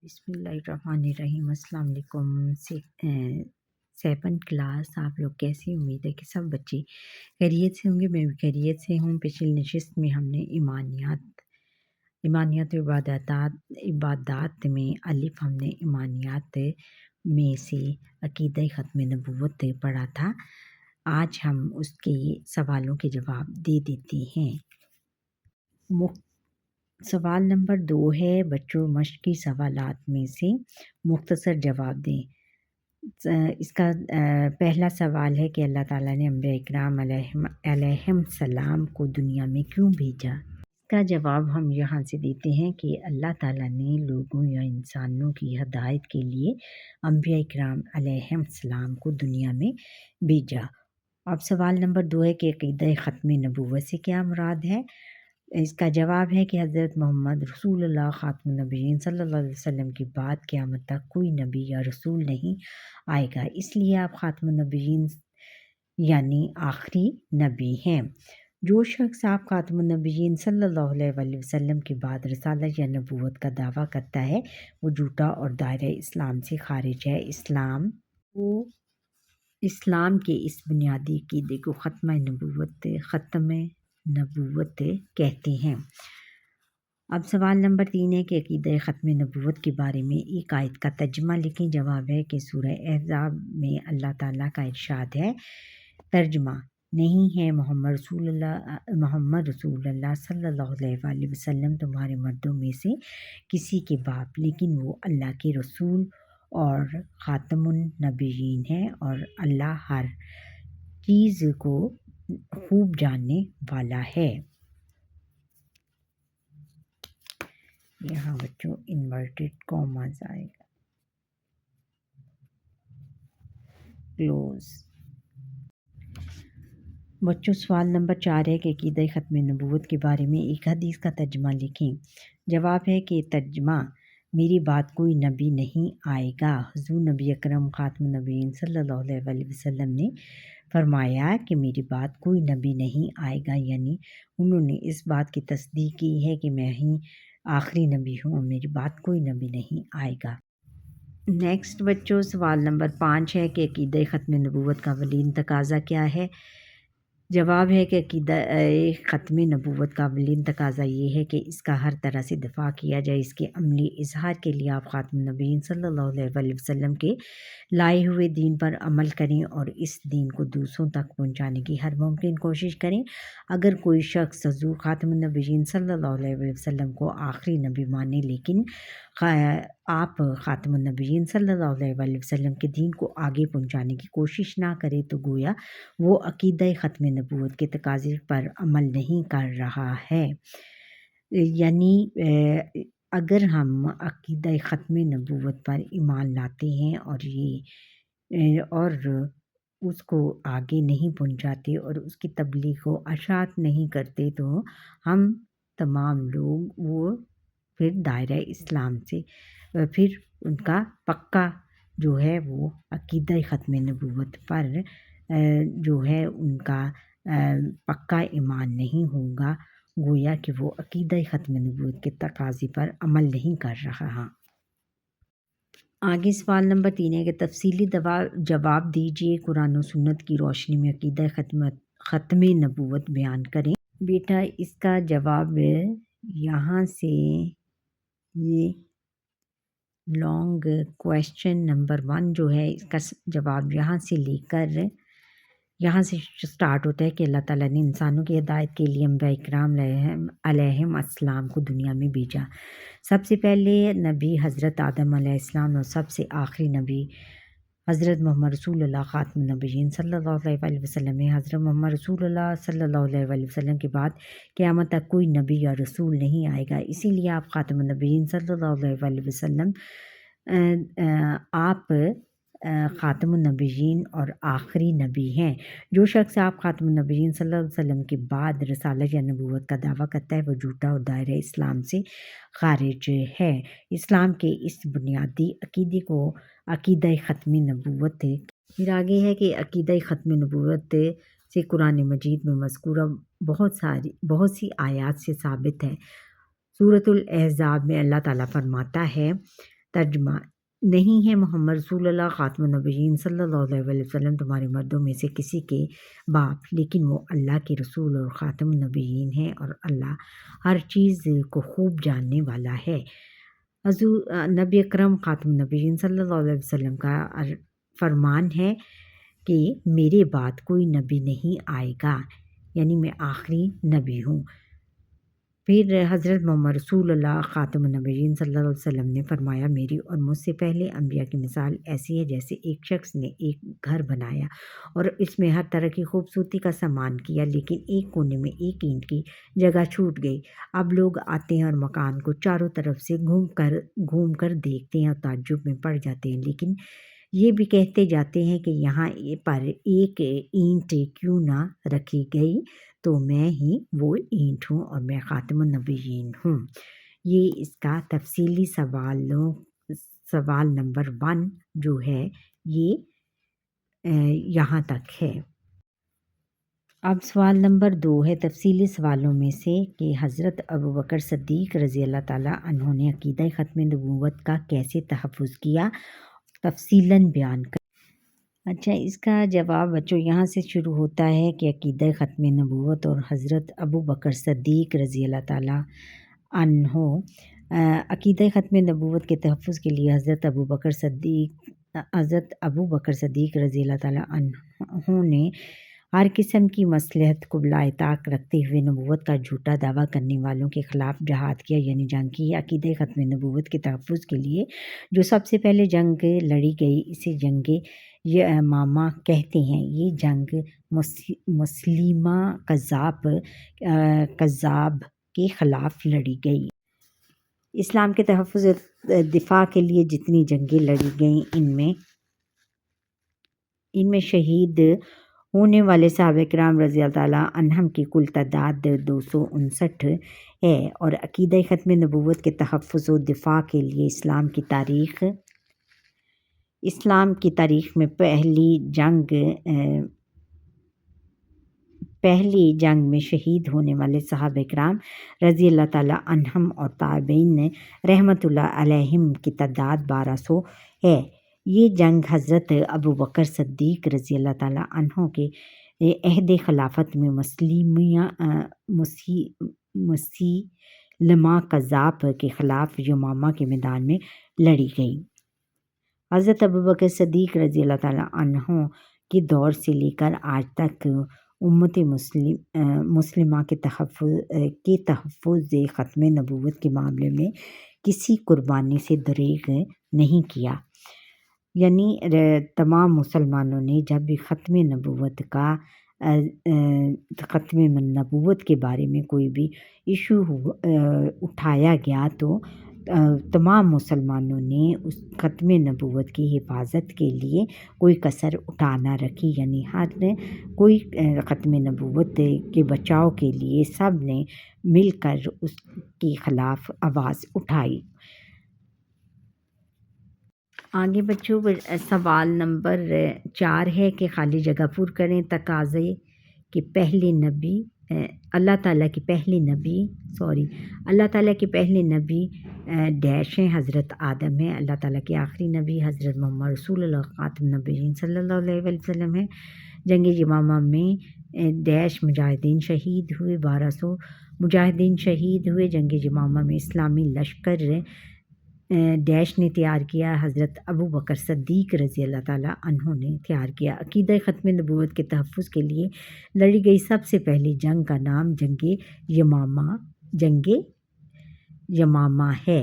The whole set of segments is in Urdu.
بسم اللہ الرحمن الرحیم۔ السلام علیکم۔ سیونth کلاس، آپ لوگ کیسے؟ امید ہے کہ سب بچے خیریت سے ہوں گے۔ میں بھی خیریت سے ہوں۔ پچھلی نشست میں ہم نے ایمانیات و عبادات میں الف ہم نے ایمانیات میں سے عقیدہ ختم نبوت پڑھا تھا۔ آج ہم اس کے سوالوں کے جواب دے دیتے ہیں۔ سوال نمبر 2 ہے، بچوں مشقی سوالات میں سے مختصر جواب دیں۔ اس کا پہلا سوال ہے کہ اللہ تعالیٰ نے انبیاء اکرام علیہم السلام کو دنیا میں کیوں بھیجا؟ اس کا جواب ہم یہاں سے دیتے ہیں کہ اللہ تعالیٰ نے لوگوں یا انسانوں کی ہدایت کے لیے انبیاء اکرام علیہم السلام کو دنیا میں بھیجا۔ اب سوال نمبر 2 ہے کہ عقیدہ ختم نبوت سے کیا مراد ہے؟ اس کا جواب ہے کہ حضرت محمد رسول اللہ خاتم النبیین صلی اللہ علیہ وسلم کے بعد قیامت تک کوئی نبی یا رسول نہیں آئے گا، اس لیے آپ خاتم النبیین یعنی آخری نبی ہیں۔ جو شخص آپ خاتم النبیین صلی اللہ علیہ وسلم کے بعد رسالت یا نبوت کا دعویٰ کرتا ہے وہ جھوٹا اور دائرہ اسلام سے خارج ہے۔ اسلام کے اس بنیادی عقیدے کو ختم نبوت کہتے ہیں۔ اب سوال نمبر 3 ہے کہ عقیدہ ختم نبوت کے بارے میں ایک آیت کا ترجمہ لکھیں۔ جواب ہے کہ سورہ احزاب میں اللہ تعالیٰ کا ارشاد ہے، ترجمہ نہیں ہے محمد رسول اللہ صلی اللہ علیہ وسلم تمہارے مردوں میں سے کسی کے باپ، لیکن وہ اللہ کے رسول اور خاتم النبیین ہیں، اور اللہ ہر چیز کو خوب جاننے والا ہے۔ یہاں بچوں انورٹڈ کاماز آئے گا، کلوز۔ بچوں سوال نمبر 4 ہے کہ عقیدہ ختم نبوت کے بارے میں ایک حدیث کا ترجمہ لکھیں۔ جواب ہے کہ ترجمہ میری بعد کوئی نبی نہیں آئے گا۔ حضور نبی اکرم خاتم النبیین صلی اللہ علیہ وسلم نے فرمایا کہ میری بعد کوئی نبی نہیں آئے گا، یعنی انہوں نے اس بات کی تصدیق کی ہے کہ میں ہی آخری نبی ہوں اور میری بعد کوئی نبی نہیں آئے گا۔ نیکسٹ بچوں سوال نمبر 5 ہے کہ عقیدہ ختم نبوت کا اولین تقاضا کیا ہے؟ جواب ہے کہ عقیدہ ختم نبوت کا اولین تقاضا یہ ہے کہ اس کا ہر طرح سے دفاع کیا جائے۔ اس کے عملی اظہار کے لیے آپ خاتم النبیین صلی اللہ علیہ وسلم کے لائے ہوئے دین پر عمل کریں اور اس دین کو دوسروں تک پہنچانے کی ہر ممکن کوشش کریں۔ اگر کوئی شخص حضور خاتم النبیین صلی اللہ علیہ وسلم کو آخری نبی مانے لیکن آپ خاتم النبیین صلی اللہ علیہ وسلم کے دین کو آگے پہنچانے کی کوشش نہ کرے تو گویا وہ عقیدہ ختم نبوت کے تقاضے پر عمل نہیں کر رہا ہے۔ یعنی اگر ہم عقیدہ ختم نبوت پر ایمان لاتے ہیں اور اس کو آگے نہیں پہنچاتے اور اس کی تبلیغ و اشاعت نہیں کرتے تو ہم تمام لوگ وہ پھر دائرہ اسلام سے پھر ان کا پکا جو ہے وہ عقیدہ ختم نبوت پر جو ہے ان کا پکا ایمان نہیں ہوگا، گویا کہ وہ عقیدہ ختم نبوت کے تقاضے پر عمل نہیں کر رہا۔ آگے سوال نمبر 3 ہے کہ تفصیلی جواب دیجیے، قرآن و سنت کی روشنی میں عقیدہ ختم نبوت بیان کریں۔ بیٹا اس کا جواب یہاں سے یہ لانگ کویشچن نمبر 1 جو ہے اس کا جواب یہاں سے لے کر یہاں سے سٹارٹ ہوتا ہے کہ اللہ تعالیٰ نے انسانوں کی ہدایت کے لیے انبیاء اکرام علیہم السلام کو دنیا میں بھیجا۔ سب سے پہلے نبی حضرت آدم علیہ السلام اور سب سے آخری نبی حضرت محمد رسول اللہ خاتم النبیین صلی اللہ علیہ وسلم ہے۔ حضرت محمد رسول اللہ صلی اللہ علیہ وسلم کے بعد قیامت تک کوئی نبی یا رسول نہیں آئے گا، اسی لیے آپ خاتم النبیین صلی اللہ علیہ وسلم آپ خاتم النبیین اور آخری نبی ہیں۔ جو شخص آپ خاتم النبیین صلی اللہ علیہ وسلم کے بعد رسالت یا نبوت کا دعویٰ کرتا ہے وہ جھوٹا اور دائرہ اسلام سے خارج ہے۔ اسلام کے اس بنیادی عقیدے کو عقیدہ ختم نبوت پھر آگے ہے کہ عقیدہ ختم نبوت سے قرآن مجید میں مذکورہ بہت سی آیات سے ثابت ہے۔ سورۃ الاحزاب میں اللہ تعالیٰ فرماتا ہے، ترجمہ نہیں ہے محمد رسول اللہ خاتم النبیین صلی اللہ علیہ وسلم تمہارے مردوں میں سے کسی کے باپ، لیکن وہ اللہ کے رسول اور خاتم النبیین ہیں، اور اللہ ہر چیز کو خوب جاننے والا ہے۔ حضور نبی اکرم خاتم النبیین صلی اللہ علیہ وسلم کا فرمان ہے کہ میرے بعد کوئی نبی نہیں آئے گا، یعنی میں آخری نبی ہوں۔ پھر حضرت محمد رسول اللہ خاتم النبیین صلی اللہ علیہ وسلم نے فرمایا، میری اور مجھ سے پہلے انبیاء کی مثال ایسی ہے جیسے ایک شخص نے ایک گھر بنایا اور اس میں ہر طرح کی خوبصورتی کا سامان کیا، لیکن ایک کونے میں ایک اینٹ کی جگہ چھوٹ گئی۔ اب لوگ آتے ہیں اور مکان کو چاروں طرف سے گھوم کر دیکھتے ہیں اور تعجب میں پڑ جاتے ہیں، لیکن یہ بھی کہتے جاتے ہیں کہ یہاں پر ایک اینٹ کیوں نہ رکھی گئی، تو میں ہی وہ اینٹ ہوں اور میں خاتم النبیین ہوں۔ یہ اس کا تفصیلی سوال نمبر 1 جو ہے یہ یہاں تک ہے۔ اب سوال نمبر 2 ہے تفصیلی سوالوں میں سے کہ حضرت ابوبکر صدیق رضی اللہ تعالیٰ عنہ نے عقیدہ ختم نبوت کا کیسے تحفظ کیا، تفصیلاً بیان کر۔ اچھا، اس کا جواب بچوں یہاں سے شروع ہوتا ہے کہ عقیدہ ختم نبوت اور حضرت ابوبکر صدیق رضی اللہ تعالیٰ عنہ عقیدہ ختم نبوت کے تحفظ کے لیے حضرت ابوبکر صدیق رضی اللہ تعالیٰ عنہ نے ہر قسم کی مصلحت کو بالائے طاق رکھتے ہوئے نبوت کا جھوٹا دعویٰ کرنے والوں کے خلاف جہاد کیا، یعنی جنگ کی۔ عقیدہ ختم نبوت کے تحفظ کے لیے جو سب سے پہلے جنگ لڑی گئی اسے جنگ یمامہ کہتے ہیں۔ یہ جنگ مسلمہ کذاب کے خلاف لڑی گئی۔ اسلام کے تحفظ دفاع کے لیے جتنی جنگیں لڑی گئیں ان میں شہید ہونے والے صحابہ کرام رضی اللہ تعالیٰ عنہم کی کل تعداد 259 ہے، اور عقیدہ ختم نبوت کے تحفظ و دفاع کے لیے اسلام کی تاریخ میں پہلی جنگ میں شہید ہونے والے صحابہ کرام رضی اللہ تعالیٰ عنہم اور تابعین رحمۃ اللہ علیہم کی تعداد 1200 ہے۔ یہ جنگ حضرت ابوبکر صدیق رضی اللہ تعالیٰ عنہ کے عہد خلافت میں مسلمہ کذاب کے خلاف یمامہ کے میدان میں لڑی گئی۔ حضرت ابوبکر صدیق رضی اللہ تعالیٰ عنہ کے دور سے لے کر آج تک امت مسلمہ کے تحفظ ختم نبوت کے معاملے میں کسی قربانی سے دریغ نہیں کیا، یعنی تمام مسلمانوں نے جب بھی ختم نبوت کے بارے میں کوئی بھی ایشو اٹھایا گیا تو تمام مسلمانوں نے اس ختم نبوت کی حفاظت کے لیے کوئی کسر اٹھا نہ رکھی، یعنی ہر کوئی ختم نبوت کے بچاؤ کے لیے سب نے مل کر اس کے خلاف آواز اٹھائی۔ آگے بچوں سوال نمبر 4 ہے کہ خالی جگہ پر کریں۔ تقاضے کہ اللہ تعالیٰ کے پہلے نبی ڈیش ہیں، حضرت آدم ہیں۔ اللہ تعالیٰ کے آخری نبی حضرت محمد رسول اللہ خاتم النبیین صلی اللہ علیہ وسلم ہیں۔ جنگ یمامہ میں ڈیش مجاہدین شہید ہوئے، 1200 مجاہدین شہید ہوئے۔ جنگ یمامہ میں اسلامی لشکر ڈیش نے تیار کیا، حضرت ابوبکر صدیق رضی اللہ تعالیٰ عنہ نے تیار کیا۔ عقیدہ ختم نبوت کے تحفظ کے لیے لڑی گئی سب سے پہلی جنگ کا نام جنگ یمامہ ہے۔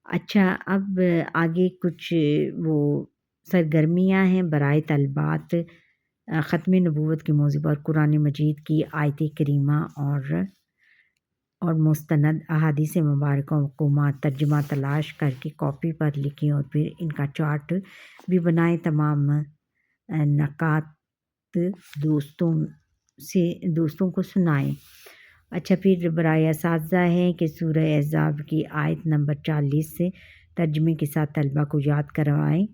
اچھا، اب آگے کچھ سرگرمیاں ہیں برائے طلبات ختم نبوت کے موضوع پر قرآن مجید کی آیت کریمہ اور مستند احادیث مبارکہ کو ترجمہ تلاش کر کے کاپی پر لکھیں اور پھر ان کا چارٹ بھی بنائیں۔ تمام نکات دوستوں کو سنائیں۔ اچھا، پھر برائے اساتذہ ہے کہ سورہ احزاب کی آیت نمبر 40 سے ترجمے کے ساتھ طلبہ کو یاد کروائیں۔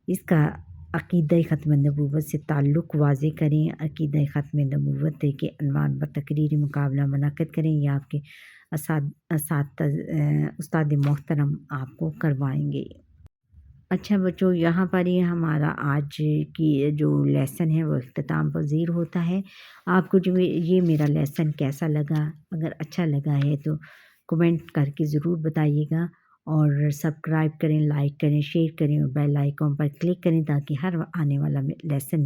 اس کا عقیدہ ختم نبوت سے تعلق واضح کریں۔ عقیدہ ختم نبوت کے عنوان پر تقریری مقابلہ منعقد کریں۔ یہ آپ کے استاد محترم آپ کو کروائیں گے۔ اچھا بچوں، یہاں پر ہی ہمارا آج کی جو لیسن ہے وہ اختتام پذیر ہوتا ہے۔ آپ کو جو یہ میرا لیسن کیسا لگا، اگر اچھا لگا ہے تو کمنٹ کر کے ضرور بتائیے گا، اور سبسکرائب کریں، لائک کریں، شیئر کریں اور بیل آئیکن پر کلک کریں تاکہ ہر آنے والا لیسن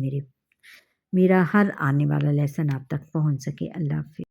میرا ہر آنے والا لیسن آپ تک پہنچ سکے۔ اللہ حافظ۔